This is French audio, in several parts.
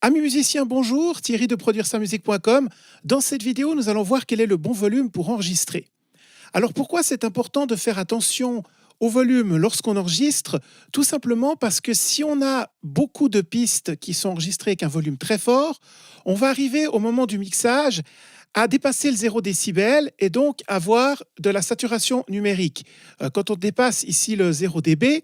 Amis musiciens, bonjour, Thierry de produire-sa-musique.com. Dans cette vidéo, nous allons voir quel est le bon volume pour enregistrer. Alors pourquoi c'est important de faire attention au volume lorsqu'on enregistre? Tout simplement parce que si on a beaucoup de pistes qui sont enregistrées avec un volume très fort, on va arriver au moment du mixage à dépasser le 0 décibel et donc avoir de la saturation numérique. Quand on dépasse ici le 0 dB,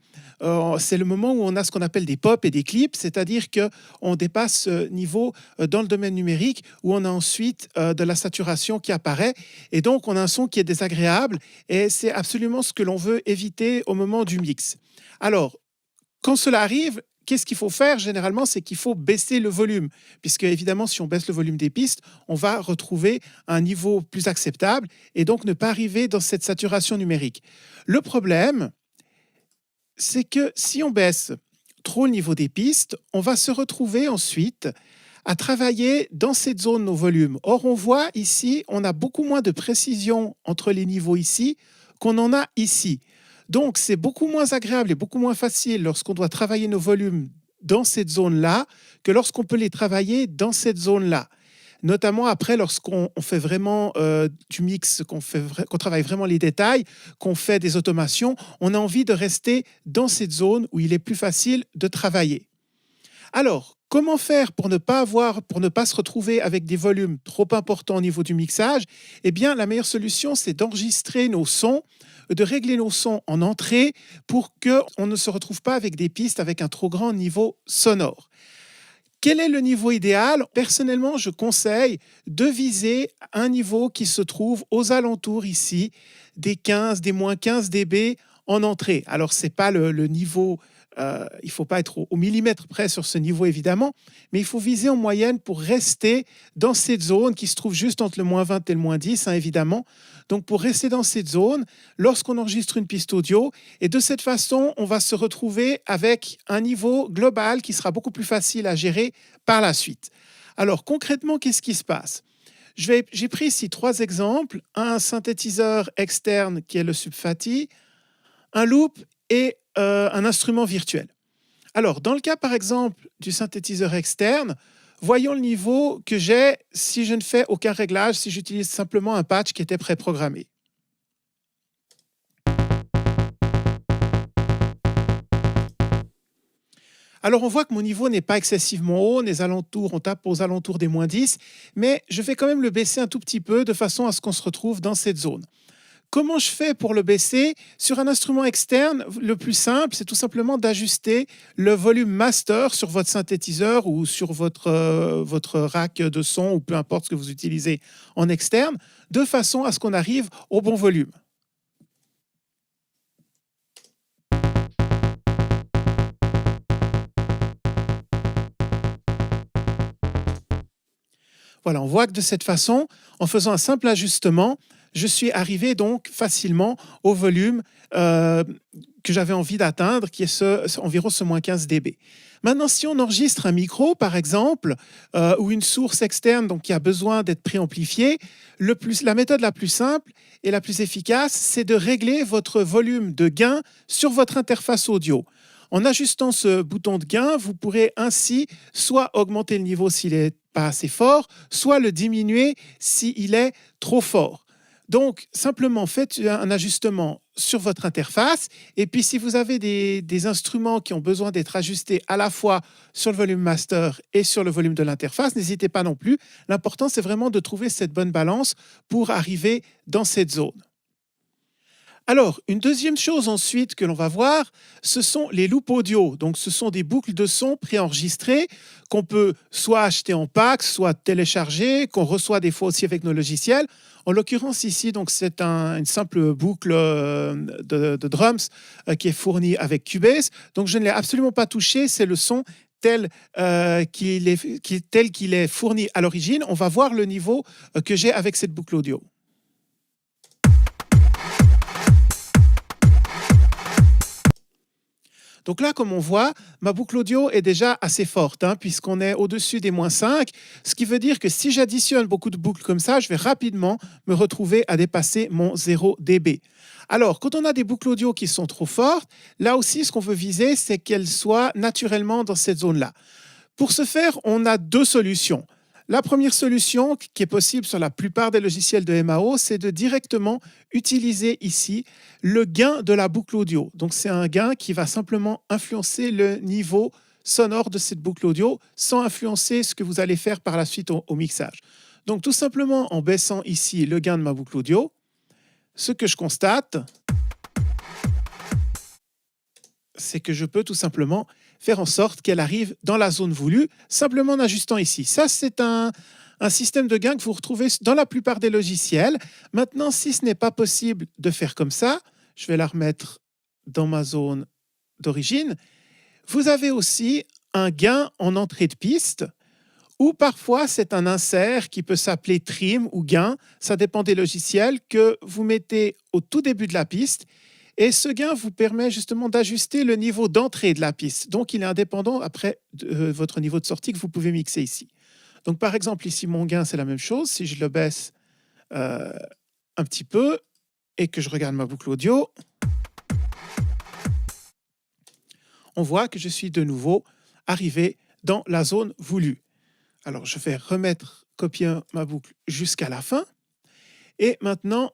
c'est le moment où on a ce qu'on appelle des pops et des clips, c'est-à-dire qu'on dépasse ce niveau dans le domaine numérique où on a ensuite de la saturation qui apparaît et donc on a un son qui est désagréable et c'est absolument ce que l'on veut éviter au moment du mix. Alors, quand cela arrive, qu'est-ce qu'il faut faire généralement? C'est qu'il faut baisser le volume, puisque évidemment, si on baisse le volume des pistes, on va retrouver un niveau plus acceptable et donc ne pas arriver dans cette saturation numérique. Le problème, c'est que si on baisse trop le niveau des pistes, on va se retrouver ensuite à travailler dans cette zone nos volumes. Or, on voit ici, on a beaucoup moins de précision entre les niveaux ici qu'on en a ici. Donc, c'est beaucoup moins agréable et beaucoup moins facile lorsqu'on doit travailler nos volumes dans cette zone-là que lorsqu'on peut les travailler dans cette zone-là. Notamment après, lorsqu'on fait vraiment du mix, qu'on travaille vraiment les détails, qu'on fait des automations, on a envie de rester dans cette zone où il est plus facile de travailler. Alors, comment faire pour ne pas se retrouver avec des volumes trop importants au niveau du mixage? Eh bien, la meilleure solution, c'est d'enregistrer nos sons, de régler nos sons en entrée pour qu'on ne se retrouve pas avec des pistes avec un trop grand niveau sonore. Quel est le niveau idéal? Personnellement, je conseille de viser un niveau qui se trouve aux alentours ici des 15, des moins 15 dB en entrée. Alors, ce n'est pas le niveau, il ne faut pas être au millimètre près sur ce niveau évidemment, mais il faut viser en moyenne pour rester dans cette zone qui se trouve juste entre le moins 20 et le moins 10, évidemment. Donc, pour rester dans cette zone, lorsqu'on enregistre une piste audio, et de cette façon, on va se retrouver avec un niveau global qui sera beaucoup plus facile à gérer par la suite. Alors, concrètement, qu'est-ce qui se passe? J'ai pris ici 3 exemples, un synthétiseur externe qui est le Subfati, un loop et un instrument virtuel. Alors, dans le cas, par exemple, du synthétiseur externe, voyons le niveau que j'ai si je ne fais aucun réglage, si j'utilise simplement un patch qui était préprogrammé. Alors, on voit que mon niveau n'est pas excessivement haut, on tape aux alentours des moins 10, mais je vais quand même le baisser un tout petit peu de façon à ce qu'on se retrouve dans cette zone. Comment je fais pour le baisser? Sur un instrument externe, le plus simple, c'est tout simplement d'ajuster le volume master sur votre synthétiseur ou sur votre rack de son ou peu importe ce que vous utilisez en externe, de façon à ce qu'on arrive au bon volume. Voilà, on voit que de cette façon, en faisant un simple ajustement, je suis arrivé donc facilement au volume que j'avais envie d'atteindre, qui est environ ce moins 15 dB. Maintenant, si on enregistre un micro, par exemple, ou une source externe donc, qui a besoin d'être préamplifiée, la méthode la plus simple et la plus efficace, c'est de régler votre volume de gain sur votre interface audio. En ajustant ce bouton de gain, vous pourrez ainsi soit augmenter le niveau s'il n'est pas assez fort, soit le diminuer s'il est trop fort. Donc, simplement faites un ajustement sur votre interface et puis si vous avez des instruments qui ont besoin d'être ajustés à la fois sur le volume master et sur le volume de l'interface, n'hésitez pas non plus. L'important, c'est vraiment de trouver cette bonne balance pour arriver dans cette zone. Alors, une deuxième chose ensuite que l'on va voir, ce sont les loops audio. Donc, ce sont des boucles de son préenregistrées qu'on peut soit acheter en pack, soit télécharger, qu'on reçoit des fois aussi avec nos logiciels. En l'occurrence ici, donc c'est une simple boucle de drums qui est fournie avec Cubase. Donc, je ne l'ai absolument pas touché. C'est le son tel qu'il est fourni à l'origine. On va voir le niveau que j'ai avec cette boucle audio. Donc là, comme on voit, ma boucle audio est déjà assez forte, puisqu'on est au-dessus des moins 5, ce qui veut dire que si j'additionne beaucoup de boucles comme ça, je vais rapidement me retrouver à dépasser mon 0 dB. Alors, quand on a des boucles audio qui sont trop fortes, là aussi, ce qu'on veut viser, c'est qu'elles soient naturellement dans cette zone-là. Pour ce faire, on a deux solutions. La première solution, qui est possible sur la plupart des logiciels de MAO, c'est de directement utiliser ici le gain de la boucle audio. Donc, c'est un gain qui va simplement influencer le niveau sonore de cette boucle audio sans influencer ce que vous allez faire par la suite au mixage. Donc, tout simplement en baissant ici le gain de ma boucle audio, ce que je constate, c'est que je peux tout simplement faire en sorte qu'elle arrive dans la zone voulue, simplement en ajustant ici. Ça, c'est un système de gain que vous retrouvez dans la plupart des logiciels. Maintenant, si ce n'est pas possible de faire comme ça, je vais la remettre dans ma zone d'origine. Vous avez aussi un gain en entrée de piste, ou parfois c'est un insert qui peut s'appeler trim ou gain, ça dépend des logiciels, que vous mettez au tout début de la piste. Et ce gain vous permet justement d'ajuster le niveau d'entrée de la piste. Donc, il est indépendant après de votre niveau de sortie que vous pouvez mixer ici. Donc, par exemple, ici, mon gain, c'est la même chose. Si je le baisse un petit peu et que je regarde ma boucle audio, on voit que je suis de nouveau arrivé dans la zone voulue. Alors, je vais copier ma boucle jusqu'à la fin. Et maintenant,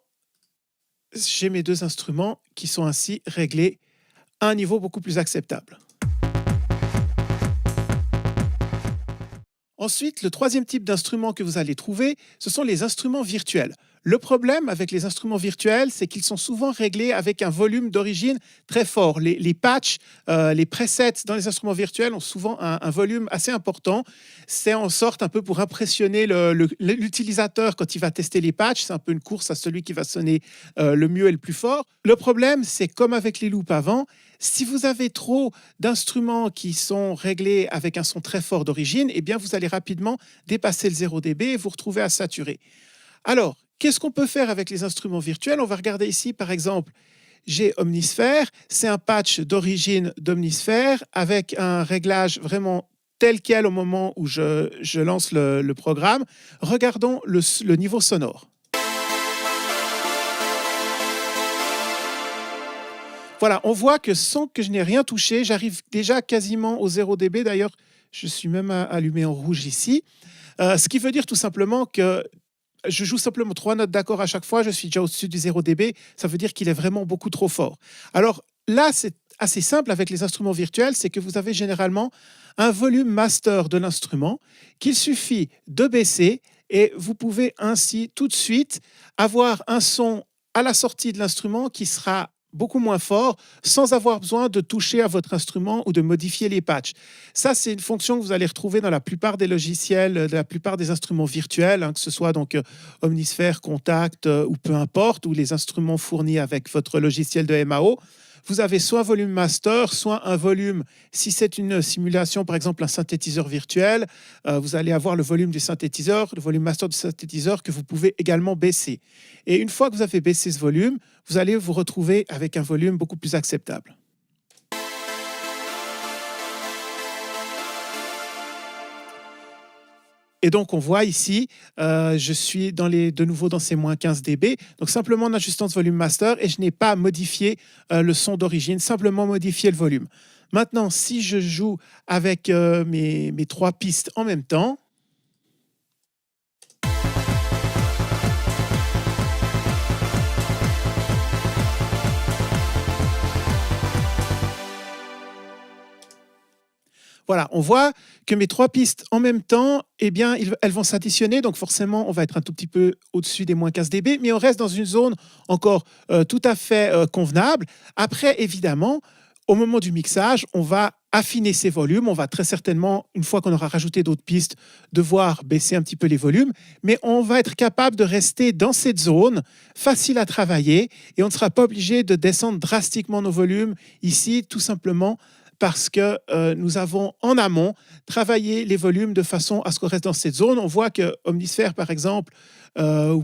j'ai mes deux instruments qui sont ainsi réglés à un niveau beaucoup plus acceptable. Ensuite, le troisième type d'instrument que vous allez trouver, ce sont les instruments virtuels. Le problème avec les instruments virtuels, c'est qu'ils sont souvent réglés avec un volume d'origine très fort. Les patchs, les presets dans les instruments virtuels ont souvent un volume assez important. C'est en sorte un peu pour impressionner l'utilisateur quand il va tester les patchs. C'est un peu une course à celui qui va sonner le mieux et le plus fort. Le problème, c'est comme avec les loops avant, si vous avez trop d'instruments qui sont réglés avec un son très fort d'origine, eh bien vous allez rapidement dépasser le 0 dB et vous retrouver à saturer. Alors, qu'est-ce qu'on peut faire avec les instruments virtuels? On va regarder ici, par exemple, j'ai Omnisphere. C'est un patch d'origine d'Omnisphere avec un réglage vraiment tel quel au moment où je lance le programme. Regardons le niveau sonore. Voilà, on voit que sans que je n'ai rien touché, j'arrive déjà quasiment au 0 dB. D'ailleurs, je suis même allumé en rouge ici. Ce qui veut dire tout simplement que je joue simplement 3 notes d'accord à chaque fois, je suis déjà au-dessus du 0 dB, ça veut dire qu'il est vraiment beaucoup trop fort. Alors là, c'est assez simple avec les instruments virtuels, c'est que vous avez généralement un volume master de l'instrument qu'il suffit de baisser et vous pouvez ainsi tout de suite avoir un son à la sortie de l'instrument qui sera beaucoup moins fort, sans avoir besoin de toucher à votre instrument ou de modifier les patchs. Ça, c'est une fonction que vous allez retrouver dans la plupart des logiciels, de la plupart des instruments virtuels, que ce soit donc Omnisphere, Contact ou peu importe, ou les instruments fournis avec votre logiciel de MAO. Vous avez soit un volume master, soit un volume, si c'est une simulation, par exemple un synthétiseur virtuel, vous allez avoir le volume du synthétiseur, le volume master du synthétiseur que vous pouvez également baisser. Et une fois que vous avez baissé ce volume, vous allez vous retrouver avec un volume beaucoup plus acceptable. Et donc, on voit ici, je suis de nouveau dans ces moins 15 dB. Donc, simplement en ajustant ce volume master et je n'ai pas modifié le son d'origine, simplement modifié le volume. Maintenant, si je joue avec mes 3 pistes en même temps, voilà, on voit que mes 3 pistes en même temps, eh bien, elles vont s'additionner. Donc forcément, on va être un tout petit peu au-dessus des moins 15 dB, mais on reste dans une zone encore tout à fait convenable. Après, évidemment, au moment du mixage, on va affiner ces volumes. On va très certainement, une fois qu'on aura rajouté d'autres pistes, devoir baisser un petit peu les volumes. Mais on va être capable de rester dans cette zone, facile à travailler, et on ne sera pas obligé de descendre drastiquement nos volumes ici, tout simplement parce que nous avons en amont travaillé les volumes de façon à ce qu'on reste dans cette zone. On voit que Omnisphere, par exemple, ou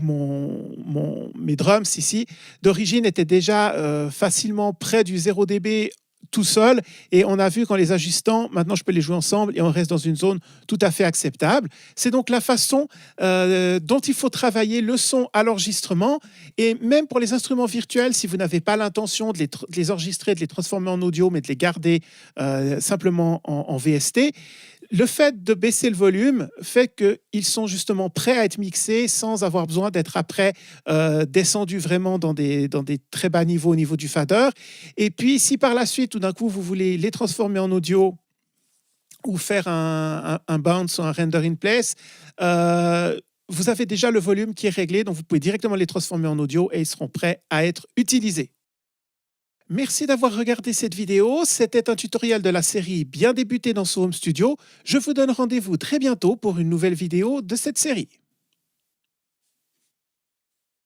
mes drums ici, d'origine étaient déjà facilement près du 0 dB tout seul, et on a vu qu'en les ajustant, maintenant je peux les jouer ensemble et on reste dans une zone tout à fait acceptable. C'est donc la façon dont il faut travailler le son à l'enregistrement, et même pour les instruments virtuels, si vous n'avez pas l'intention de les enregistrer, de les transformer en audio, mais de les garder simplement en VST, Le fait de baisser le volume fait qu'ils sont justement prêts à être mixés sans avoir besoin d'être après descendus vraiment dans des très bas niveaux au niveau du fader. Et puis, si par la suite, tout d'un coup, vous voulez les transformer en audio ou faire un bounce ou un render in place, vous avez déjà le volume qui est réglé, donc vous pouvez directement les transformer en audio et ils seront prêts à être utilisés. Merci d'avoir regardé cette vidéo. C'était un tutoriel de la série Bien débuter dans son home studio. Je vous donne rendez-vous très bientôt pour une nouvelle vidéo de cette série.